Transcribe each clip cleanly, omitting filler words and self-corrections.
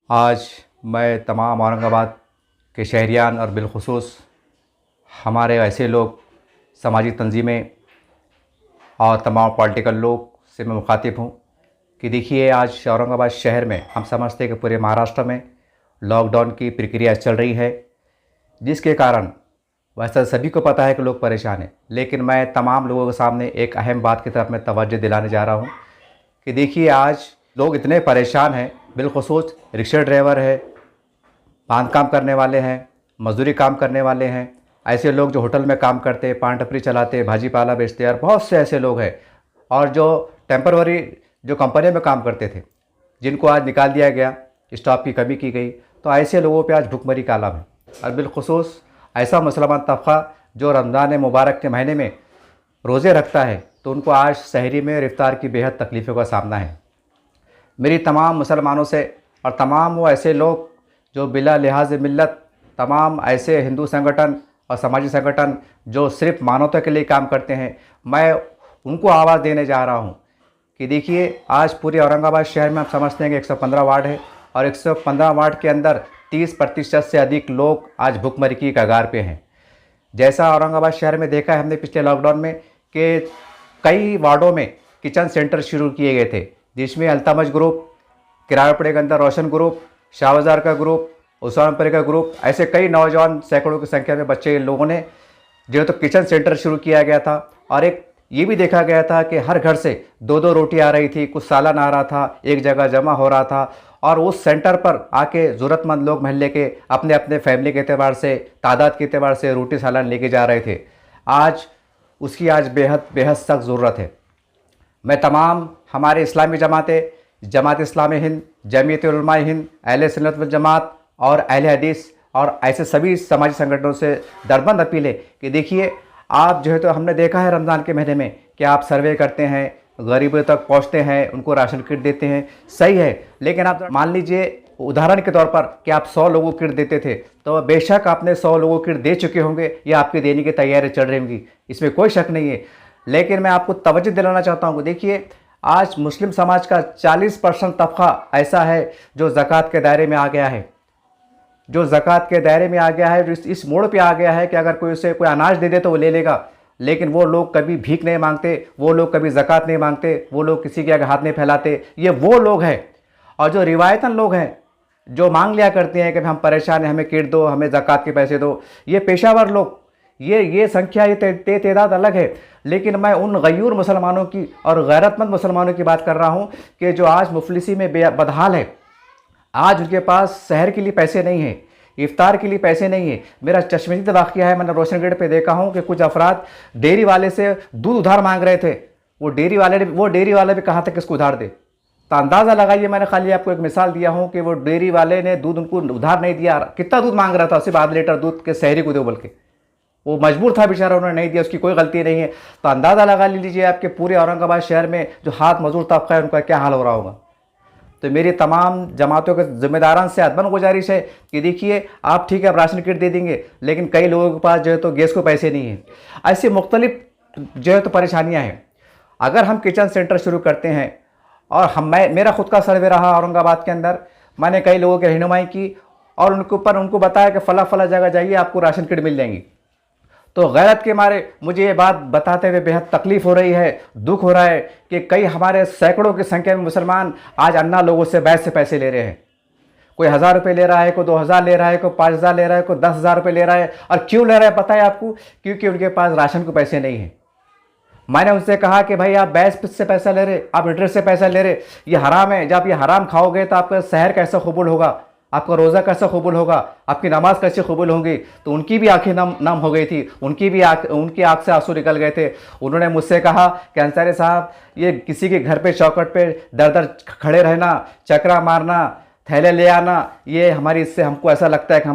आज मैं तमाम औरंगाबाद के शहरियान और बिलख़ुसूस हमारे ऐसे लोग, समाजी तंजीमें और तमाम पॉलिटिकल लोग से मैं मुखातिब हूँ कि देखिए, आज औरंगाबाद शहर में हम समझते हैं कि पूरे महाराष्ट्र में लॉकडाउन की प्रक्रिया चल रही है, जिसके कारण वैसे सभी को पता है कि लोग परेशान हैं। लेकिन मैं तमाम लोगों के सामने एक अहम बात की तरफ मैं तवज्जो दिलाने जा रहा हूँ कि देखिए, आज लोग इतने परेशान हैं, बिलख़ुसूस रिक्शा ड्राइवर है, बांध काम करने वाले हैं, मजदूरी काम करने वाले हैं, ऐसे लोग जो होटल में काम करते हैं, पान टपरी चलाते हैं, भाजी पाला बेचते हैं, और बहुत से ऐसे लोग हैं और जो टेम्पररी जो कंपनी में काम करते थे, जिनको आज निकाल दिया गया, स्टाफ की कमी की गई, तो ऐसे लोगों पे आज भुखमरी का आलम है। और बिलख़ुसूस ऐसा मुसलमान तबक़ा जो रमज़ान मुबारक के महीने में रोज़े रखता है, तो उनको आज सहरी में और इफ्तार की बेहद तकलीफ़ों का सामना है। मेरी तमाम मुसलमानों से और तमाम वो ऐसे लोग जो बिला लिहाज मिल्लत, तमाम ऐसे हिंदू संगठन और समाजी संगठन जो सिर्फ़ मानवता के लिए काम करते हैं, मैं उनको आवाज़ देने जा रहा हूँ कि देखिए, आज पूरे औरंगाबाद शहर में आप समझते हैं कि 115 वार्ड है और 115 वार्ड के अंदर 30% से अधिक लोग आज भुखमरी की कगार पे हैं। जैसा औरंगाबाद शहर में देखा है हमने पिछले लॉकडाउन में कि कई वार्डों में किचन सेंटर शुरू किए गए थे, जिसमें अल्तमज ग्रुप, किरायापड़े के अंदर रोशन ग्रुप, शाहबाजार का ग्रुप, उस्मानपुर का ग्रुप, ऐसे कई नौजवान सैकड़ों की संख्या में बच्चे लोगों ने जो तो किचन सेंटर शुरू किया गया था। और एक ये भी देखा गया था कि हर घर से 2-2 रोटी आ रही थी, कुछ सालन आ रहा था, एक जगह जमा हो रहा था और उस सेंटर पर आके ज़रूरतमंद लोग महल्ले के अपने अपने फैमिली के एतबार से, तादाद के एतबार से रोटी सालन लेके जा रहे थे। आज उसकी बेहद बेहद सख्त ज़रूरत है। मैं तमाम हमारे इस्लामी जमातें, जमात इस्लामी हिंद, जमीयत उलमा हिंद, अहले सुन्नत वल जमात और अहले हदीस और ऐसे सभी समाजी संगठनों से दरबंद अपील है कि देखिए, आप जो है तो हमने देखा है रमज़ान के महीने में कि आप सर्वे करते हैं, गरीबों तक पहुंचते हैं, उनको राशन किट देते हैं, सही है। लेकिन आप मान लीजिए उदाहरण के तौर पर कि आप 100 लोगों को किट देते थे, तो बेशक आपने 100 लोगों को किट दे चुके होंगे या आपके देने की तैयारी चल रही होंगी, इसमें कोई शक नहीं है। लेकिन मैं आपको तवज्जो दिलाना चाहता हूँ कि देखिए, आज मुस्लिम समाज का 40% तबका ऐसा है जो ज़कात के दायरे में आ गया है, जो ज़कात के दायरे में आ गया है, जो इस मोड़ पे आ गया है कि अगर कोई उसे कोई अनाज दे दे तो वो ले लेगा। लेकिन वो लोग कभी भीख नहीं मांगते, वो लोग कभी ज़कात नहीं मांगते, वो लोग किसी के आगे हाथ नहीं फैलाते। ये वो लोग हैं। और जो रिवायतन लोग हैं जो मांग लिया करते हैं कि हम परेशान हैं, हमें किट दो, हमें ज़कात के पैसे दो, ये पेशावर लोग, ये संख्या, ये तादाद अलग है। लेकिन मैं उन गयूर मुसलमानों की और गैरतमंद मुसलमानों की बात कर रहा हूँ कि जो आज मुफलिसी में बदहाल है। आज उनके पास सहर के लिए पैसे नहीं हैं, इफ्तार के लिए पैसे नहीं है। मेरा चश्मदीद वाक़या है, मैंने रोशनगढ़ पे देखा हूँ कि कुछ अफराद डेयरी वाले से दूध उधार मांग रहे थे। वो डेयरी वाले भी कहा था कि इसको उधार दे। तो अंदाज़ा लगाइए, मैंने खाली आपको एक मिसाल दिया हूँ कि वो डेयरी वाले ने दूध उनको उधार नहीं दिया। कितना दूध मांग रहा था, सिर्फ आधा लीटर दूध के शहरी को दो, बल्कि वो मजबूर था बेचारा, उन्होंने नहीं दिया, उसकी कोई गलती नहीं है। तो अंदाज़ा लगा लीजिए आपके पूरे औरंगाबाद शहर में जो हाथ मजदूर तबका है उनका क्या हाल हो रहा होगा। तो मेरी तमाम जमातों के ज़िम्मेदारान से अदबन गुजारिश है कि देखिए, आप ठीक है, आप राशन किट दे देंगे, लेकिन कई लोगों के पास जो है तो गैस को पैसे नहीं हैं। ऐसी मुख्तलिफ जो है तो परेशानियां हैं। अगर हम किचन सेंटर शुरू करते हैं और मेरा खुद का सर्वे रहा औरंगाबाद के अंदर, मैंने कई लोगों की रहनुमाई की और उनको बताया कि फ़ला फ़ला जगह जाइए, आपको राशन किट मिल जाएंगी। तो गैरत के मारे मुझे ये बात बताते हुए बेहद तकलीफ़ हो रही है, दुख हो रहा है कि कई हमारे सैकड़ों की संख्या में मुसलमान आज अन्ना लोगों से बैच से पैसे ले रहे हैं। कोई 1000 रुपये ले रहा है, कोई 2000 ले रहा है, कोई 5000 ले रहा है, कोई 10,000 रुपये ले रहा है। और क्यों ले रहा है पता है आपको? क्योंकि उनके पास राशन को पैसे नहीं हैं। मैंने उनसे कहा कि भाई, आप बैच से पैसा ले रहे, आप इंटरेस्ट से पैसा ले रहे, ये हराम है। जब ये हराम खाओगे तो आपका सहर कैसे कबूल होगा, आपका रोज़ा कैसे कबूल होगा, आपकी नमाज कैसे कबूल होंगी। तो उनकी भी आंखें नम हो गई थी, उनकी आंख से आंसू निकल गए थे। उन्होंने मुझसे कहा कि अंसारी साहब, ये किसी के घर पे चौखट पे दर दर खड़े रहना, चक्रा मारना, थैले ले आना, ये इससे हमको ऐसा लगता है कि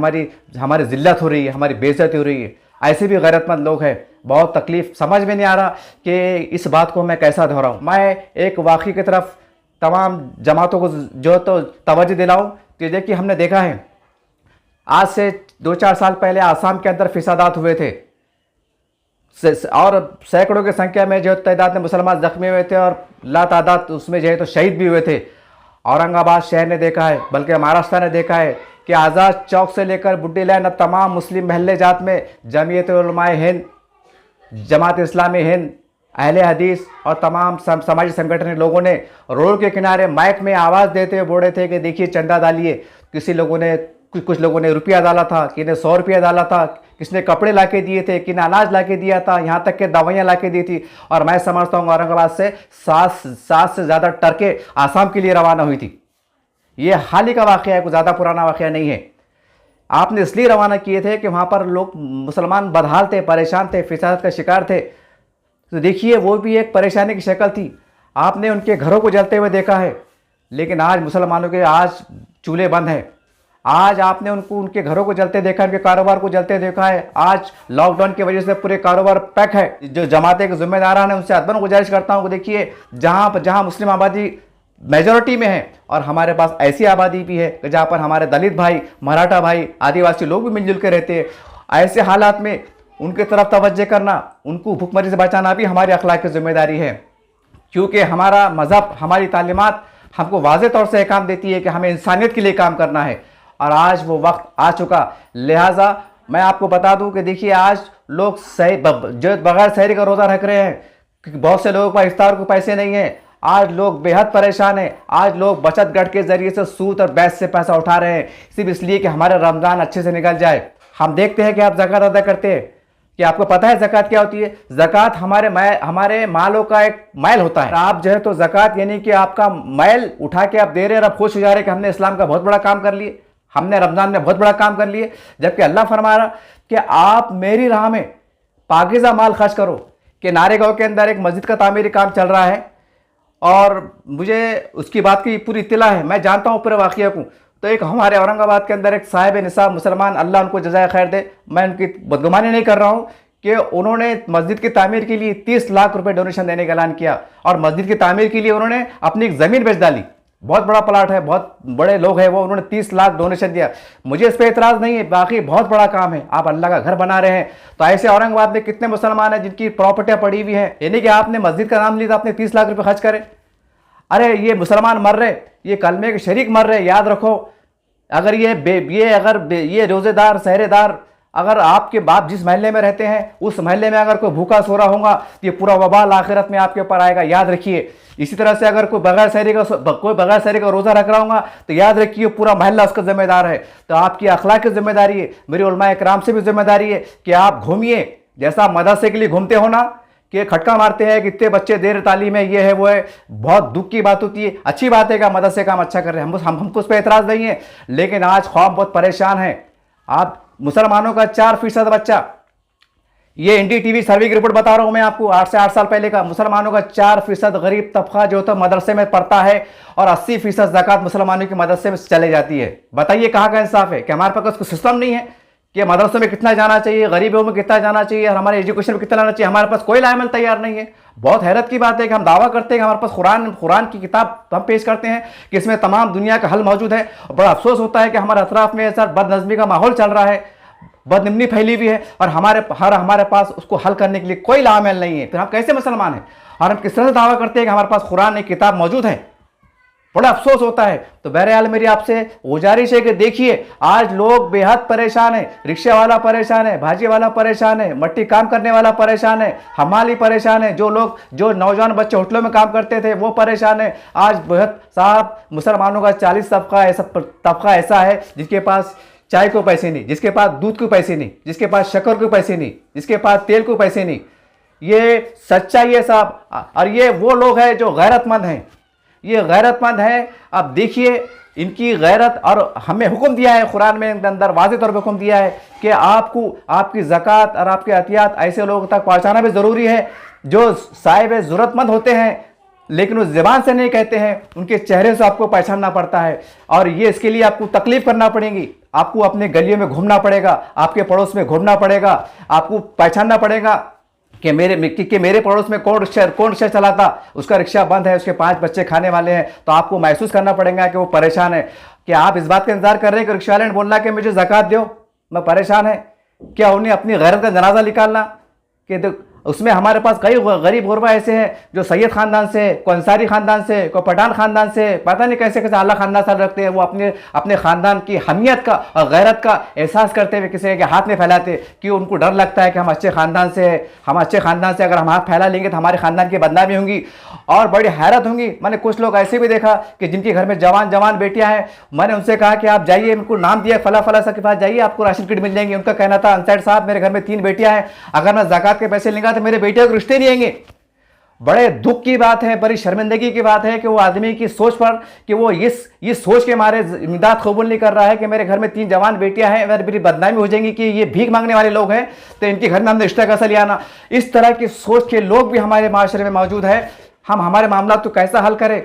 हमारी ज़िल्लत हो रही है, हमारी बेइज्जती हो रही है। ऐसे भी गैरतमंद लोग हैं। बहुत तकलीफ़, समझ में नहीं आ रहा कि इस बात को मैं कैसा दोहराऊँ। मैं एक वाक़ई की तरफ तमाम जमातों को जो तो तवज्जो दिलाऊँ कि देखिए, हमने देखा है आज से 2-4 साल पहले आसाम के अंदर फिसादात हुए थे और सैकड़ों की संख्या में जो तादाद में मुसलमान जख्मी हुए थे और लातादाद उसमें जो है तो शहीद भी हुए थे। औरंगाबाद शहर ने देखा है, बल्कि महाराष्ट्र ने देखा है कि आज़ाद चौक से लेकर बुड्ढी लाइन अब तमाम मुस्लिम महल्ले जात में जमीयत उलमाए हिंद, जमात इस्लामी हिंद, अहले हदीस और तमाम समाजी संगठन लोगों ने रोड के किनारे माइक में आवाज़ देते हुए बोले थे कि देखिए चंदा डालिए। कुछ लोगों ने रुपया डाला था, किसी ने 100 रुपया डाला था, किसने कपड़े ला के दिए थे, किसने अनाज ला के दिया था, यहाँ तक कि दवाइयाँ ला के दी थी। और मैं समझता हूँ औरंगाबाद से 7 से ज़्यादा ट्रकें आसाम के लिए रवाना हुई थी। ये हाल ही का वाक़या है, कुछ ज़्यादा पुराना वाक़या नहीं है। आपने इसलिए रवाना किए थे कि वहाँ पर लोग मुसलमान बदहाल थे, परेशान थे, फिसाद का शिकार थे। तो देखिए वो भी एक परेशानी की शक्ल थी। आपने उनके घरों को जलते हुए देखा है, लेकिन आज मुसलमानों के आज चूल्हे बंद हैं। आज आपने उनके घरों को जलते देखा, उनके कारोबार को जलते देखा है। आज लॉकडाउन की वजह से पूरे कारोबार पैक है। जो जमाते के जिम्मेदारान हैं उनसे अदबन गुजारिश करता हूँ कि देखिए जहाँ मुस्लिम आबादी मेजॉरिटी में है और हमारे पास ऐसी आबादी भी है कि जहाँ पर हमारे दलित भाई, मराठा भाई, आदिवासी लोग भी मिलजुल के रहते हैं। ऐसे हालात में उनके तरफ तवज्जो करना, उनको भुखमरी से बचाना भी हमारी अखलाक की जिम्मेदारी है, क्योंकि हमारा मज़हब, हमारी तालीमात हमको वाज़ेह तौर से काम देती है कि हमें इंसानियत के लिए काम करना है। और आज वो वक्त आ चुका। लिहाजा मैं आपको बता दूं कि देखिए आज लोग जो बगैर सहरी का रोज़ा रख रहे हैं, क्योंकि बहुत से लोगों के पास इफ्तार को पैसे नहीं हैं। आज लोग बेहद परेशान हैं। आज लोग बचत गढ़ के ज़रिए से सूद और बैच से पैसा उठा रहे हैं, सिर्फ इसलिए कि हमारा रमज़ान अच्छे से निकल जाए। हम देखते हैं कि आप ज़कात अदा करते हैं, कि आपको पता है ज़कात क्या होती है? ज़कात हमारे मालों का एक मैल होता है। आप जो है तो ज़कात यानी कि आपका मैल उठा के आप दे रहे हैं और आप खुश हो जा रहे हैं कि हमने इस्लाम का बहुत बड़ा काम कर लिए, हमने रमज़ान में बहुत बड़ा काम कर लिए। जबकि अल्लाह फरमा रहा कि आप मेरी राह में पाकीज़ा माल खर्च करो। कि नारेगांव के अंदर एक मस्जिद का तामीरी काम चल रहा है और मुझे उसकी बात की पूरी इत्तला है, मैं जानता हूँ पूरे वाक़या को। तो एक हमारे औरंगाबाद के अंदर एक साहिब निसाब मुसलमान, अल्लाह उनको जज़ाए खैर दे, मैं उनकी बदगुमानी नहीं कर रहा हूँ, कि उन्होंने मस्जिद की तामीर के लिए 30 लाख रुपए डोनेशन देने का ऐलान किया और मस्जिद की तामीर के लिए उन्होंने अपनी एक ज़मीन बेच डाली। बहुत बड़ा प्लाट है, बहुत बड़े लोग हैं वो, उन्होंने 30 लाख डोनेशन दिया। मुझे इस पर एतराज़ नहीं है, बाकी बहुत बड़ा काम है, आप अल्लाह का घर बना रहे हैं। तो ऐसे औरंगाबाद में कितने मुसलमान हैं जिनकी प्रॉपर्टियाँ पड़ी हुई हैं, यानी कि आपने मस्जिद का नाम लिया तो आपने 30 लाख रुपये खर्च करे। अरे ये मुसलमान मर रहे, ये कलमे के शरीक मर रहे। याद रखो, अगर ये रोज़ेदार, सहरेदार, अगर आपके बाप जिस महल्ले में रहते हैं उस महल्ले में अगर कोई भूखा सो रहा होगा तो ये पूरा वबाल आखिरत में आपके ऊपर आएगा, याद रखिए। इसी तरह से अगर कोई बगैर सहरी का रोज़ा रख रहा होगा तो याद रखिए पूरा महल्ला उसका जिम्मेदार है। तो आपकी अखलाक की जिम्मेदारी है, मेरी उलमाए किराम से भी जिम्मेदारी है कि आप घूमिए, जैसा आप मदरसे के लिए घूमते हो ना, कि खटका मारते हैं कि इतने बच्चे देर तालीम है, ये है वो है, बहुत दुख की बात होती है। अच्छी बात है कि मदरसे काम अच्छा कर रहे हैं, हमको उस पर एतराज़ नहीं है, लेकिन आज ख्वाब बहुत परेशान है। आप मुसलमानों का 4% बच्चा, ये NDTV सर्वे की रिपोर्ट बता रहा हूँ मैं आपको, 8 से 8 साल पहले का, मुसलमानों का 4% गरीब तबका जो होता है मदरसे में पढ़ता है और 80% ज़कात मुसलमानों की मदरसे में चले जाती है। बताइए कहाँ का इंसाफ है? कि हमारे पास कोई सिस्टम नहीं है कि मदरसों में कितना जाना चाहिए, गरीबों में कितना जाना चाहिए और हमारे एजुकेशन में कितना जाना चाहिए? हमारे पास कोई लाएमल तैयार नहीं है। बहुत हैरत की बात है कि हम दावा करते हैं कि हमारे पास कुरान की किताब हम पेश करते हैं कि इसमें तमाम दुनिया का हल मौजूद है, और बड़ा अफसोस होता है कि हमारे अतराफ में ऐसा बदनज़मी का माहौल चल रहा है, बदनिमनी फैली हुई है और हमारे पास उसको हल करने के लिए कोई लामेल नहीं है। फिर हम कैसे मुसलमान हैं? और हम किस तरह से दावा करते हैं कि हमारे पास कुरान एक किताब मौजूद है? बड़ा अफसोस होता है। तो बहरहाल मेरी आपसे गुजारिश है कि देखिए आज लोग बेहद परेशान है, रिक्शा वाला परेशान है, भाजी वाला परेशान है, मट्टी काम करने वाला परेशान है, हमाली परेशान है, जो नौजवान बच्चे होटलों में काम करते थे वो परेशान है। आज बेहद साहब मुसलमानों का 40 तबका ऐसा है जिसके पास चाय को पैसे नहीं, जिसके पास दूध को पैसे नहीं, जिसके पास शक्कर को पैसे नहीं, जिसके पास तेल को पैसे नहीं। ये सच्चाई है साहब। और ये वो लोग हैं जो गैरतमंद हैं, ये गैरतमंद हैं। अब देखिए इनकी गैरत, और हमें हुक्म दिया है कुरान में अंदर वाज़ेह तौर पर हुक्म दिया है कि आपको आपकी ज़कात और आपके अतियात ऐसे लोगों तक पहुँचाना भी ज़रूरी है जो साहिब ज़रूरतमंद होते हैं लेकिन उस ज़बान से नहीं कहते हैं, उनके चेहरे से आपको पहचानना पड़ता है। और ये इसके लिए आपको तकलीफ़ करना पड़ेगी, आपको अपने गलियों में घूमना पड़ेगा, आपके पड़ोस में घूमना पड़ेगा, आपको पहचानना पड़ेगा कि मेरे पड़ोस में कौन रिक्शा चलाता, उसका रिक्शा बंद है, उसके 5 बच्चे खाने वाले हैं। तो आपको महसूस करना पड़ेगा कि वो परेशान है। क्या आप इस बात का इंतजार कर रहे हैं कि रिक्शा वाले ने बोलना कि मुझे ज़कात दो, मैं परेशान है? क्या उन्हें अपनी गैरत का जनाजा निकालना कि उसमें हमारे पास कई गरीब गुरबा ऐसे हैं जो सैयद ख़ानदान से, कोई अंसारी ख़ानदान से, कोई पठान ख़ानदान से, पता नहीं कैसे कैसे अल्लाह ख़ानदान से रखते हैं। वो अपने अपने ख़ानदान की हमियत का और गैरत का एहसास करते हुए किसी के हाथ में फैलाते कि उनको डर लगता है कि हम अच्छे ख़ानदान से, हम अच्छे ख़ानदान से अगर हम हाथ फैला लेंगे तो हमारे ख़ानदान की बदनामी होंगी और बड़ी हैरत होंगी। मैंने कुछ लोग ऐसे भी देखा कि जिनके घर में जवान जवान बेटियाँ हैं, मैंने उनसे कहा कि आप जाइए, उनको नाम दिया फला फला सा के पास जाइए, आपको राशन किट मिल जाएंगे। उनका कहना था अंसारी साहब मेरे घर में 3 बेटियाँ हैं, अगर मैं ज़कात के पैसे लूँगा तो मेरे बेटियों के रिश्ते नहीं आएंगे। बड़े दुख की बात है, बड़ी शर्मिंदगी की बात है कि वो आदमी की सोच पर कि वो इस सोच के मारे इमदाद कबूल नहीं कर रहा है कि मेरे घर में 3 जवान बेटियां हैं, अगर मेरी बदनामी हो जाएंगी कि ये भीख मांगने वाले लोग हैं तो इनके घर में हमने रिश्ता कैसा लिया ना। इस तरह की सोच के लोग भी हमारे माशरे में मौजूद है। हम हमारे मामला तो कैसा हल करें।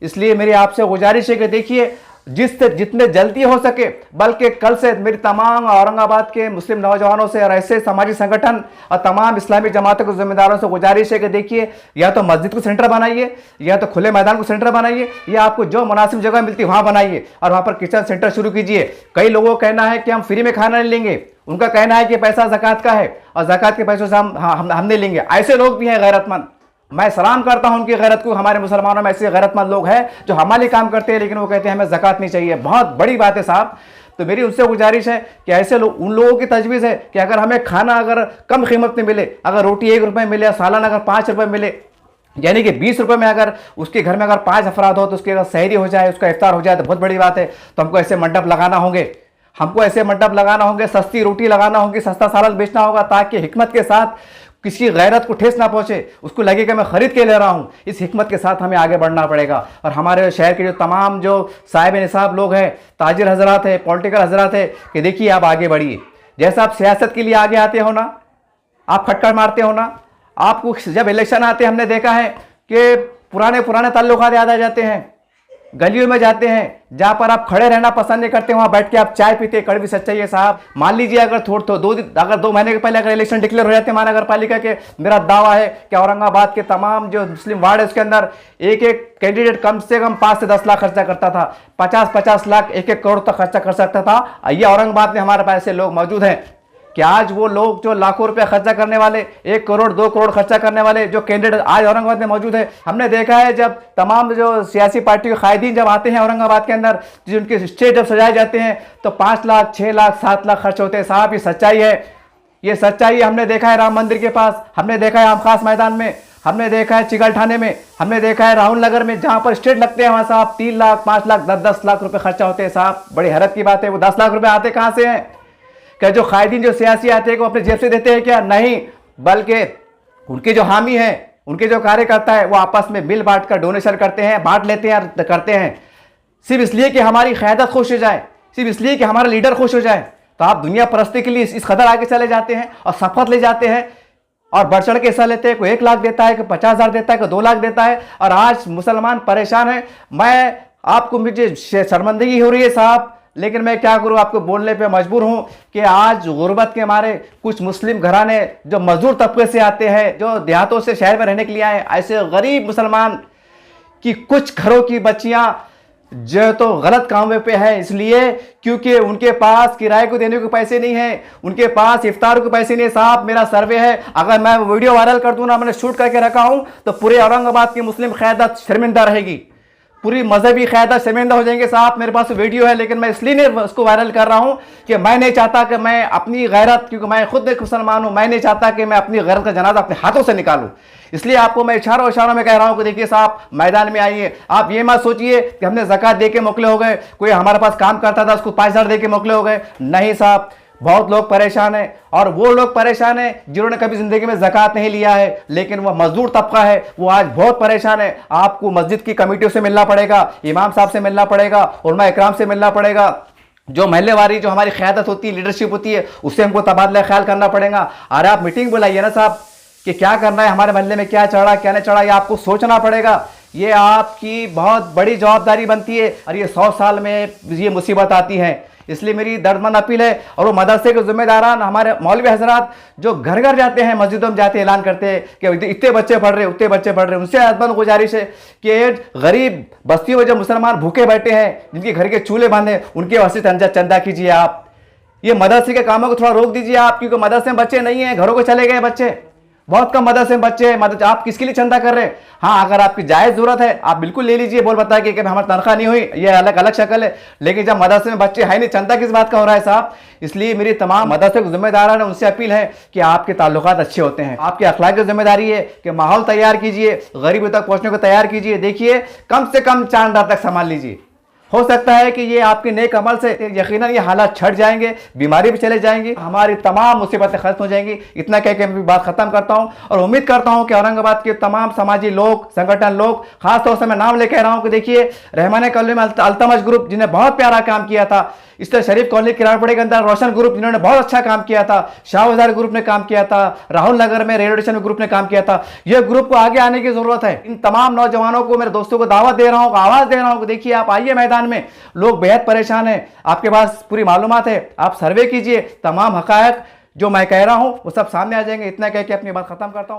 इसलिए मेरी आपसे गुजारिश है कि देखिए जितने जल्दी हो सके, बल्कि कल से मेरी तमाम औरंगाबाद के मुस्लिम नौजवानों से और ऐसे समाजी संगठन और तमाम इस्लामी जमातों के जिम्मेदारों से गुजारिश है कि देखिए या तो मस्जिद को सेंटर बनाइए, या तो खुले मैदान को सेंटर बनाइए, या आपको जो मुनासिब जगह मिलती है वहाँ बनाइए और वहाँ पर किचन सेंटर शुरू कीजिए। कई लोगों का कहना है कि हम फ्री में खाना नहीं लेंगे, उनका कहना है कि पैसा ज़कात का है और ज़कात के पैसों से हम नहीं लेंगे। ऐसे लोग भी हैं गैरतमंद, मैं सलाम करता हूं उनकी गैरत को। हमारे मुसलमानों में ऐसे गैरतमंद लोग हैं जो हमारे काम करते हैं लेकिन वो कहते हैं हमें ज़कात नहीं चाहिए। बहुत बड़ी बात है साहब। तो मेरी उनसे गुजारिश है कि ऐसे लोग, उन लोगों की तजवीज़ है कि अगर हमें खाना अगर कम कीमत में मिले, अगर रोटी 1 रुपये मिले, सालान अगर 5 रुपये मिले, यानी कि 20 रुपये में अगर उसके घर में अगर 5 अफराद हो तो उसकी अगर सहरी हो जाए, उसका इफ्तार हो जाए तो बहुत बड़ी बात है। तो हमको ऐसे मंडप लगाना होंगे, हमको ऐसे मंडप लगाना होंगे, सस्ती रोटी लगाना होगी, सस्ता सालन बेचना होगा ताकि हिकमत के साथ किसी गैरत को ठेस ना पहुंचे, उसको लगे कि मैं खरीद के ले रहा हूं। इस हिकमत के साथ हमें आगे बढ़ना पड़ेगा। और हमारे शहर के जो तमाम जो साहिब निसाब लोग हैं, ताजिर हजरात है, पॉलिटिकल हजरात है, कि देखिए आप आगे बढ़िए। जैसा आप सियासत के लिए आगे आते हो ना, आप खटखट मारते हो ना, आपको जब इलेक्शन आते हैं हमने देखा है कि पुराने ताल्लुकात याद आ जाते हैं। गलियों में जाते हैं जहां पर आप खड़े रहना पसंद नहीं करते, वहां बैठ के आप चाय पीते। कड़वी सच्चाई है साहब। मान लीजिए अगर अगर 2 महीने के पहले अगर इलेक्शन डिक्लेयर हो जाते महानगर पालिका के, मेरा दावा है कि औरंगाबाद के तमाम जो मुस्लिम वार्ड है उसके अंदर एक कैंडिडेट कम से कम 5 से 10 लाख खर्चा करता था, 50-50 लाख, 1-1 करोड़ तक खर्चा कर सकता था। ये औरंगाबाद में हमारे पास ऐसे लोग मौजूद हैं कि आज वो लोग जो लाखों रुपया खर्चा करने वाले, 1 करोड़ 2 करोड़ खर्चा करने वाले जो कैंडिडेट आज औरंगाबाद में मौजूद है, हमने देखा है जब तमाम जो सियासी पार्टी के कायदीन जब आते हैं औरंगाबाद के अंदर, जो उनके स्टेज जब सजाए जाते हैं तो 5 लाख 6 लाख 7 लाख खर्च होते हैं साहब। ये सच्चाई है, ये सच्चाई हमने देखा है राम मंदिर के पास, हमने देखा है आमखास मैदान में, हमने देखा है चिगलठाने में, हमने देखा है राहुल नगर में, जहां पर स्टेज लगते हैं वहां साहब 3 लाख 5 लाख 10-10 लाख रुपए खर्चा होते हैं साहब। बड़ी हैरत की बात है, वो 10 लाख रुपए आते कहां से हैं? क्या जो कायदीन जो सियासी आते हैं वो अपने जेब से देते हैं क्या? नहीं, बल्कि उनके जो हामी हैं, उनके जो कार्यकर्ता है वो आपस में मिल बांट कर डोनेशन करते हैं, बांट लेते हैं और करते हैं, सिर्फ इसलिए कि हमारी क़यादत खुश हो जाए, सिर्फ इसलिए कि हमारा लीडर खुश हो जाए। तो आप दुनिया परस्ती के लिए इस कदर आगे चले जाते हैं और शपथ ले जाते हैं और बढ़ चढ़ के हिस्सा लेते हैं। कोई 1 लाख देता है, कोई 50,000 देता है, कोई 2 लाख देता है, और आज मुसलमान परेशान है। मैं आपको, मुझे शर्मिंदगी हो रही है साहब, लेकिन मैं क्या करूं, आपको बोलने पे मजबूर हूं कि आज गुर्बत के मारे कुछ मुस्लिम घराने जो मजदूर तबके से आते हैं, जो देहातों से शहर में रहने के लिए आए, ऐसे गरीब मुसलमान की कुछ घरों की बच्चियां जो तो गलत कामों पे है, इसलिए क्योंकि उनके पास किराए को देने को पैसे नहीं है, उनके पास इफ्तार को पैसे नहीं है साहब। मेरा सर्वे है, अगर मैं वीडियो वायरल कर दूं ना, मैंने शूट करके रखा हूं, तो पूरे औरंगाबाद की मुस्लिम क़यादत शर्मिंदा रहेगी, पूरी मजहबी क़यादत शर्मिंदा हो जाएंगे साहब। मेरे पास वीडियो है, लेकिन मैं इसलिए नहीं उसको वायरल कर रहा हूं कि मैं नहीं चाहता कि मैं अपनी गैरत, क्योंकि मैं खुद एक मुसलमान हूं, मैं नहीं चाहता कि मैं अपनी गैरत का जनाजा अपने हाथों से निकालूं। इसलिए आपको मैं इशारों में कह रहा हूं कि देखिए साहब, मैदान में आइए। आप ये मत सोचिए कि हमने ज़कात दे के मोकले हो गए, कोई हमारे पास काम करता था उसको 5,000 दे के मोकले हो गए। नहीं साहब, बहुत लोग परेशान हैं, और वो लोग परेशान हैं जिन्होंने कभी जिंदगी में ज़कात नहीं लिया है, लेकिन वह मजदूर तबका है, वो आज बहुत परेशान है। आपको मस्जिद की कमेटियों से मिलना पड़ेगा, इमाम साहब से मिलना पड़ेगा, उलमा इकराम से मिलना पड़ेगा, जो महल्लेवारी जो हमारी क़यादत होती है, लीडरशिप होती है, उससे हमको तबादला ख्याल करना पड़ेगा। अरे आप मीटिंग बुलाइए ना साहब कि क्या करना है, हमारे मोहल्ले में क्या चढ़ा क्या नहीं चढ़ा, ये आपको सोचना पड़ेगा। ये आपकी बहुत बड़ी जवाबदारी बनती है, और ये 100 साल में ये मुसीबत आती है। इसलिए मेरी दर्दमंद अपील है, और वो मदरसे के जिम्मेदारान हमारे मौलवी हजरात जो घर घर जाते हैं, मस्जिदों में जाते ऐलान करते हैं कि इतने बच्चे पढ़ रहे, उतने बच्चे पढ़ रहे, उनसे अदबन गुजारिश है कि गरीब बस्तियों में जो मुसलमान भूखे बैठे हैं, जिनके घर के चूल्हे बंद, उनके वास्ते चंदा कीजिए आप। ये मदरसे के कामों को थोड़ा रोक दीजिए आप, क्योंकि मदरसे में बच्चे नहीं हैं, घरों को चले गए बच्चे, बहुत कम मदरसे में बच्चे हैं। मदद आप किसके लिए चंदा कर रहे हैं? हाँ, अगर आपकी जायज़ जरूरत है आप बिल्कुल ले लीजिए, बोल बताए कि हमारी तनख्वाह नहीं हुई, ये अलग अलग शक्ल है। लेकिन जब मदरसे में बच्चे है नहीं, चंदा किस बात का हो रहा है साहब? इसलिए मेरी तमाम मदरसे के जिम्मेदारान है उनसे अपील है कि आपके ताल्लुकात अच्छे होते हैं, आपकी अखलाक की जिम्मेदारी है कि माहौल तैयार कीजिए, गरीबों तक पहुंचने को तैयार कीजिए। देखिए, कम से कम चांद रात तक संभाल लीजिए। हो सकता है कि ये आपके नेक अमल से यकीनन ये हालात छट जाएंगे, बीमारी भी चले जाएंगी, हमारी तमाम मुसीबतें खत्म हो जाएंगी। इतना कह के मैं बात खत्म करता हूं और उम्मीद करता हूं कि औरंगाबाद के तमाम समाजी लोग, संगठन लोग, खासतौर से मैं नाम लेकर रहा हूं कि देखिए, रहमाने कॉलोनी में अल्तमश ग्रुप जिन्हें बहुत प्यारा काम किया था, इस तरह शरीफ कॉलोनी किराड़पड़े के अंदर रोशन ग्रुप जिन्होंने बहुत अच्छा काम किया था, शाह बाजार ग्रुप ने काम किया था, राहुल नगर में रेलवे स्टेशन ग्रुप ने काम किया था। यह ग्रुप को आगे आने की जरूरत है। इन तमाम नौजवानों को, मेरे दोस्तों को दावत दे रहा हूं, आवाज दे रहा हूं कि देखिए, आप आइए मैदान में, लोग बेहद परेशान हैं, आपके पास पूरी मालूमात है, आप सर्वे कीजिए, तमाम हकायक जो मैं कह रहा हूं वो सब सामने आ जाएंगे। इतना कह के अपनी बात खत्म करता हूं।